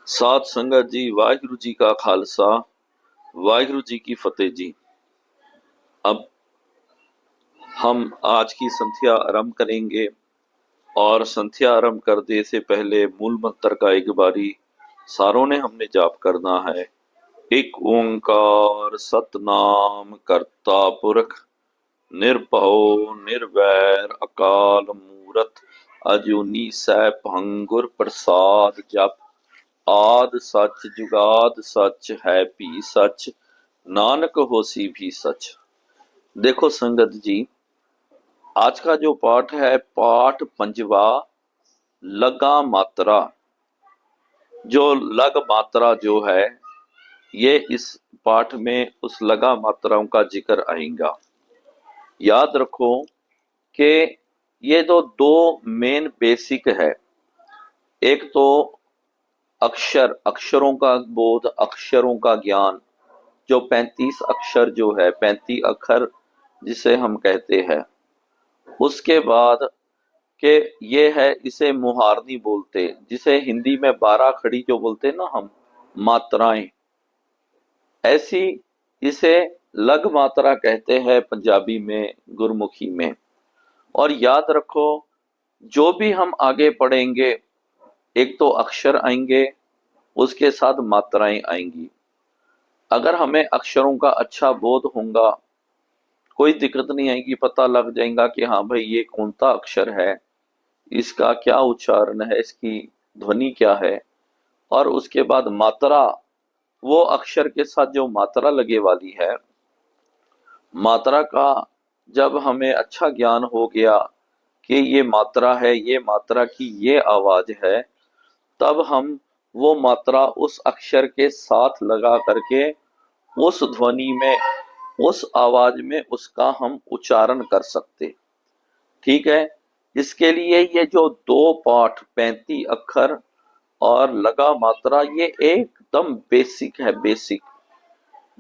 साध संगत जी, वाहिगुरु जी का खालसा, वाहिगुरु जी की फतेह जी। अब हम आज की संध्या आरंभ करेंगे और संध्या आरंभ करने से पहले मूल मंत्र का एक बारी सारों ने हमने जाप करना है। एक ओंकार सतनाम करता पुरख, निर्भव निर्वैर अकाल मूरत, अजूनी सैभंगुर प्रसाद जप। आद सच जुगाद सच है भी सच, नानक होसी भी सच। देखो संगत जी, आज का जो पाठ है पाठ पंजवा, लगा मात्रा। जो लग मात्रा जो है ये इस पाठ में उस लगा मात्राओं का जिक्र आएगा। याद रखो कि ये तो दो मेन बेसिक है। एक तो अक्षर, अक्षरों का बोध, अक्षरों का ज्ञान, जो 35 अक्षर जो है 35 अक्षर जिसे हम कहते हैं। उसके बाद के ये है, इसे मुहारनी बोलते, जिसे हिंदी में 12 खड़ी जो बोलते ना हम, मात्राएं। ऐसी इसे लग मात्रा कहते हैं पंजाबी में, गुरमुखी में। और याद रखो, जो भी हम आगे पढ़ेंगे एक तो अक्षर आएंगे, उसके साथ मात्राएं आएंगी। अगर हमें अक्षरों का अच्छा बोध होगा, कोई दिक्कत नहीं आएगी, पता लग जाएगा कि हाँ भाई ये कौन सा अक्षर है, इसका क्या उच्चारण है, इसकी ध्वनि क्या है। और उसके बाद मात्रा, वो अक्षर के साथ जो मात्रा लगे वाली है, मात्रा का जब हमें अच्छा ज्ञान हो गया कि ये मात्रा है, ये मात्रा की ये आवाज है, तब हम वो मात्रा उस अक्षर के साथ लगा करके उस ध्वनि में, उस आवाज में उसका हम उच्चारण कर सकते। ठीक है। इसके लिए ये जो दो पाठ 35 अक्षर और लगा मात्रा, ये एकदम बेसिक है, बेसिक।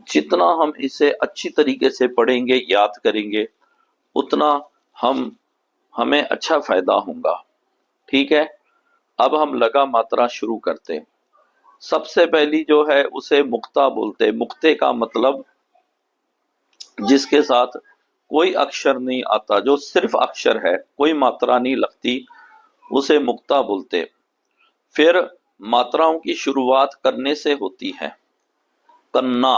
जितना हम इसे अच्छी तरीके से पढ़ेंगे, याद करेंगे, उतना हमें अच्छा फायदा होगा। ठीक है। अब हम लगा मात्रा शुरू करते हैं। सबसे पहली जो है उसे मुक्ता बोलते। मुक्ते का मतलब जिसके साथ कोई अक्षर नहीं आता, जो सिर्फ अक्षर है, कोई मात्रा नहीं लगती, उसे मुक्ता बोलते। फिर मात्राओं की शुरुआत करने से होती है। कन्ना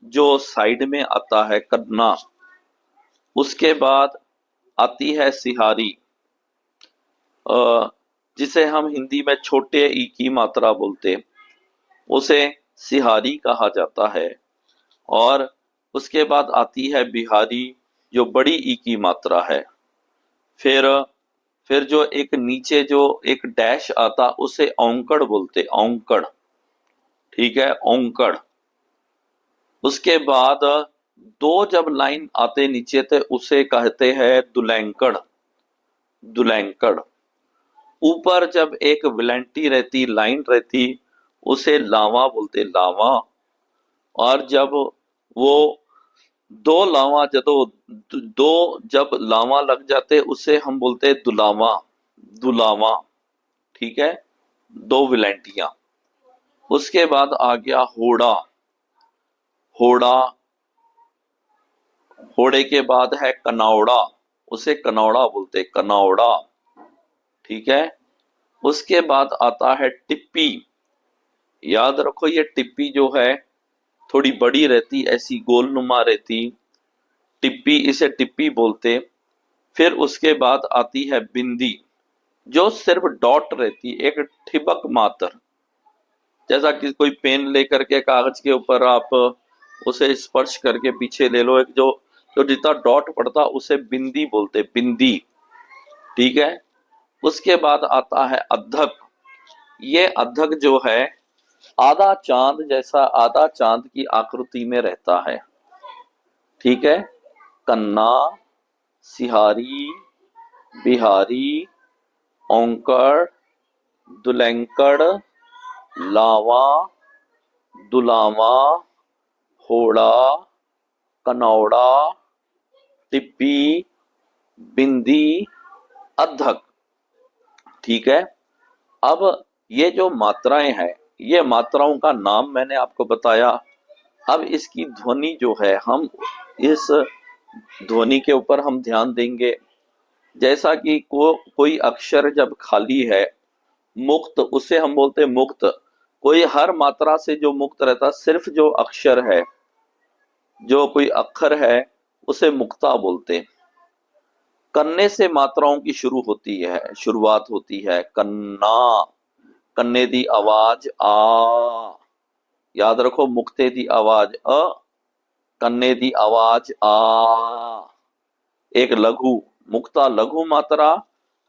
जो साइड में आता है, कन्ना। उसके बाद आती है सिहारी, जिसे हम हिंदी में छोटे ई की मात्रा बोलते, उसे सिहारी कहा जाता है। और उसके बाद आती है बिहारी, जो बड़ी ई की मात्रा है। फिर फिर जो एक नीचे जो एक डैश आता, उसे औंकड़ बोलते, औंकड़। ठीक है, औंकड़। उसके बाद दो जब लाइन आते नीचे थे, उसे कहते हैं दुलैंकड़, दुलैंकड़। ऊपर जब एक विलेंटी रहती, लाइन रहती, उसे लावा बोलते, लावा। और जब वो दो लावा, दो जब लावा लग जाते, उसे हम बोलते दुलावा, दुलावा। ठीक है, दो विलेंटियां। उसके बाद आ गया होड़ा, होड़ा। होड़े के बाद है कनौड़ा, उसे कनौड़ा बोलते, कनौड़ा। ठीक है। उसके बाद आता है टिप्पी। याद रखो, ये टिप्पी जो है थोड़ी बड़ी रहती, ऐसी गोलनुमा रहती, टिप्पी, इसे टिप्पी बोलते। फिर उसके बाद आती है बिंदी, जो सिर्फ डॉट रहती, एक ठिबक मात्र। जैसा कि कोई पेन लेकर के कागज के ऊपर आप उसे स्पर्श करके पीछे ले लो, एक जो जो जितना डॉट पड़ता, उसे बिंदी बोलते, बिंदी। ठीक है। उसके बाद आता है अद्धक। ये अद्धक जो है आधा चांद जैसा, आधा चांद की आकृति में रहता है। ठीक है। कन्ना, सिहारी, बिहारी, औंकड़, दुलैंकड़, लावा, दुलावा, होड़ा, कनौड़ा, टिप्पी, बिंदी, अद्धक। ठीक है। अब ये जो मात्राएं हैं, ये मात्राओं का नाम मैंने आपको बताया। अब इसकी ध्वनि जो है, हम इस ध्वनि के ऊपर हम ध्यान देंगे। जैसा कि कोई अक्षर जब खाली है, मुक्त, उसे हम बोलते हैं मुक्त। कोई हर मात्रा से जो मुक्त रहता, सिर्फ जो अक्षर है, जो कोई अक्षर है, उसे मुक्ता बोलते हैं। कन्ने से मात्राओं की शुरुआत होती है। कन्ना, कन्ने दी आवाज आ, याद रखो, मुक्ते दी आवाज अ, कन्ने दी आवाज आ। एक लघु, मुक्ता लघु मात्रा,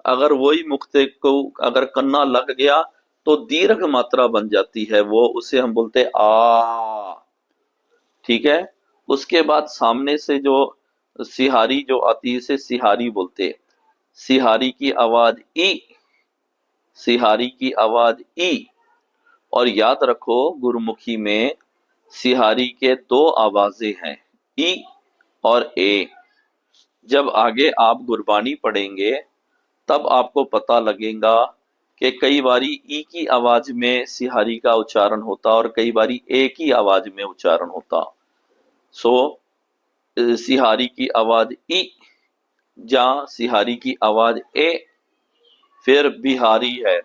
अगर वही मुक्ते को अगर कन्ना लग गया तो दीर्घ मात्रा बन जाती है, वो उसे हम बोलते आ। ठीक है। उसके बाद सामने से जो सिहारी जो आती है, इसे सिहारी बोलते। सिहारी की आवाज ई, सिहारी की आवाज ई। और याद रखो, गुरुमुखी में सिहारी के दो आवाजें हैं, ई और ए। जब आगे आप गुरबानी पढ़ेंगे तब आपको पता लगेगा कि कई बारी ई की आवाज में सिहारी का उच्चारण होता और कई बारी ए की आवाज में उच्चारण होता। सो सिहारी की आवाज ई, जहां सिहारी की आवाज ए। फिर बिहारी है,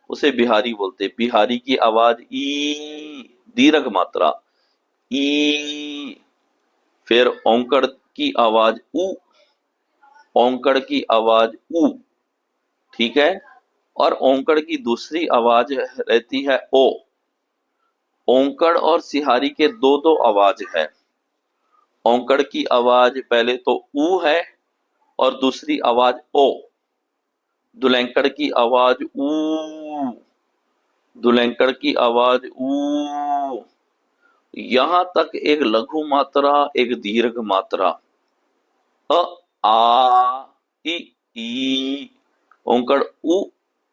उसे बिहारी बोलते। बिहारी की आवाज ई, दीर्घ मात्रा ई। फिर औंकड़ की आवाज ऊ, औंकड़ की आवाज ऊ। ठीक है। और औंकड़ की दूसरी आवाज रहती है ओ। औंकड़ और सिहारी के दो दो आवाज है। औंकड़ की आवाज पहले तो ऊ है और दूसरी आवाज ओ। दुलैंकड़ की आवाज ऊ, दुलैंकड़ की आवाज ऊ। यहां तक एक लघु मात्रा, एक दीर्घ मात्रा, अ, आ, इ, ई। औंकड़ उ,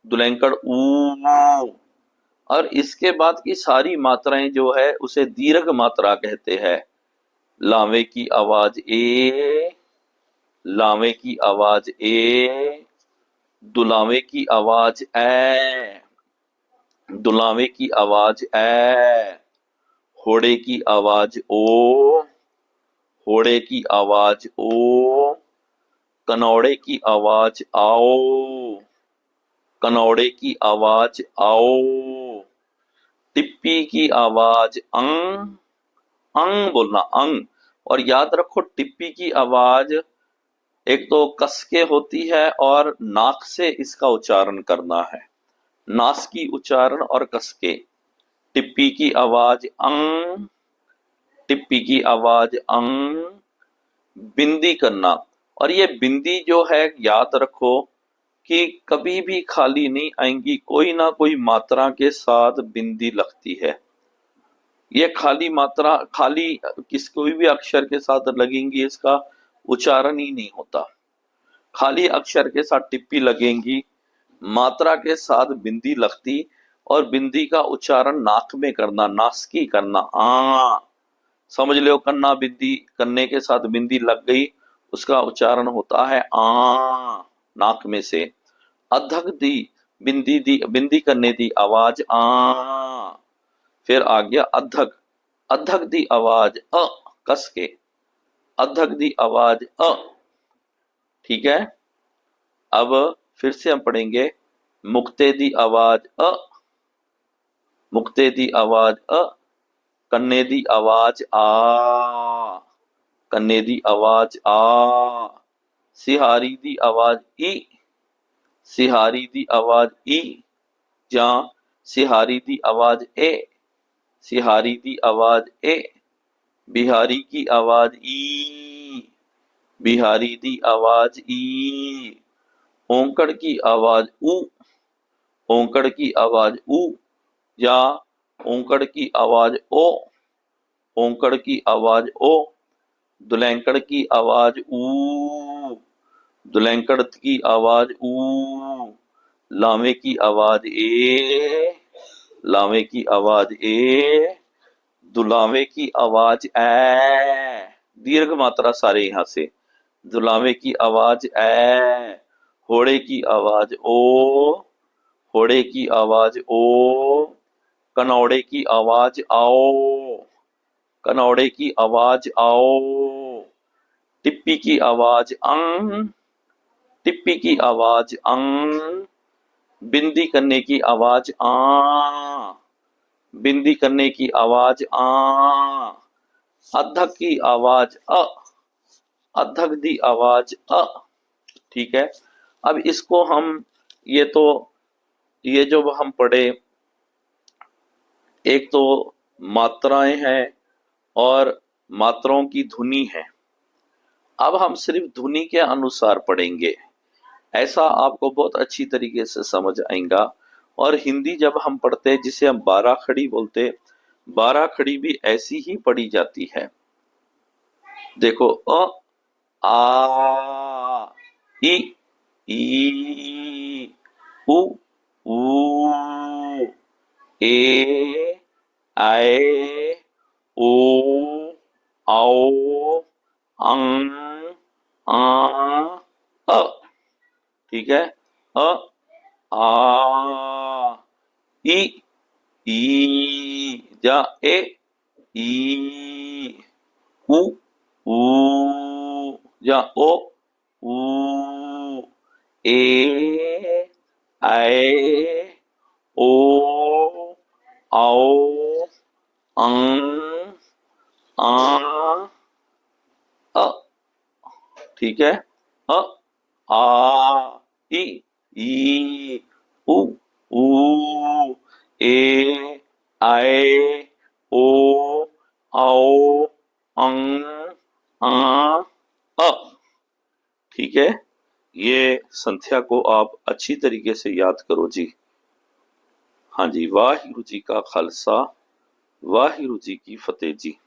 दुलैंकड़ ऊ। और इसके बाद की सारी मात्राएं जो है उसे दीर्घ मात्रा कहते हैं। लावे की आवाज ए, लावे की आवाज ए। दुलावे की आवाज ए, दुलावे की आवाज ए। होड़े की आवाज ओ, होड़े की आवाज ओ। कनौड़े की आवाज आओ, कनौड़े की आवाज आओ। टिप्पी की आवाज अंग, अंग बोलना, अंग। और याद रखो, टिप्पी की आवाज एक तो कस के होती है और नाक से इसका उच्चारण करना है। नासकी उच्चारण और कस के। टिप्पी की आवाज अंग, टिप्पी की आवाज अंग। बिंदी करना, और ये बिंदी जो है, याद रखो कि कभी भी खाली नहीं आएंगी, कोई ना कोई मात्रा के साथ बिंदी लगती है। ये खाली मात्रा, खाली किस कोई भी अक्षर के साथ लगेंगी, इसका उच्चारण ही नहीं होता। खाली अक्षर के साथ टिप्पी लगेंगी, मात्रा के साथ बिंदी लगती, और बिंदी का उच्चारण नाक में करना, नासकी करना, आ। समझ लो, कन्ना बिंदी, कन्ने के साथ बिंदी लग गई, उसका उच्चारण होता है आ, नाक में से। अधक दी, बिंदी दी, बिंदी करने दी आवाज आ। फिर आ गया अधक, अधक दी आवाज अ, कस के, अधक दी आवाज अ। ठीक है। अब फिर से हम पढ़ेंगे, मुक्ते दी आवाज अ, मुक्ते दी आवाज अ। कन्ने दी आवाज आ, कन्ने दी आवाज आ। सिहारी दी आवाज ई, सिहारी दी आवाज ई। जहां सिहारी दी आवाज ए, सिहारी दी आवाज ए। बिहारी की आवाज ई, बिहारी दी आवाज ई। औंकड़ की आवाज ऊ, औंकड़ की आवाज ऊ। या औंकड़ की आवाज ओ, औंकड़ की आवाज ओ। दुलैंकड़ की आवाज ऊ, दुलैंकड़ की आवाज ऊ। लावे की आवाज ए, लावे की आवाज ए। दुलावे की आवाज ए, दीर्घ मात्रा सारे यहां से। दुलावे की आवाज ए। होड़े की आवाज ओ, होड़े की आवाज ओ। कनौड़े की आवाज आओ, कनौड़े की आवाज आओ। टिप्पी की आवाज अंग, टिप्पी की आवाज अंग। बिंदी करने की आवाज आ, बिंदी करने की आवाज आ। अद्धक की आवाज अ, अद्धक दी आवाज अ। ठीक है। अब इसको हम, ये तो, ये जो हम पढ़े, एक तो मात्राएं हैं और मात्राओं की धुनी है। अब हम सिर्फ धुनी के अनुसार पढ़ेंगे, ऐसा आपको बहुत अच्छी तरीके से समझ आएगा। और हिंदी जब हम पढ़ते हैं, जिसे हम 12 खड़ी बोलते, 12 खड़ी भी ऐसी ही पढ़ी जाती है। देखो, अ, आ, इ, ई, उ, ऊ, ए, आए, ओ, आओ, अंग, आ, अ। ठीक है। अ, आ, इ, ई, जा, ए, ई, उ, ऊ, जा, ओ, ऊ, ए, आए, ओ, आओ, अंग, आ, अ। ठीक है। अ, आ, इ, ई, उ, ऊ, ए, आए, ओ, आओ, अंग, आ, अ। ठीक है। ये संध्या को आप अच्छी तरीके से याद करो जी। हाँ जी, वाहिगुरु जी का खालसा, वाहिगुरु जी की फतेह जी।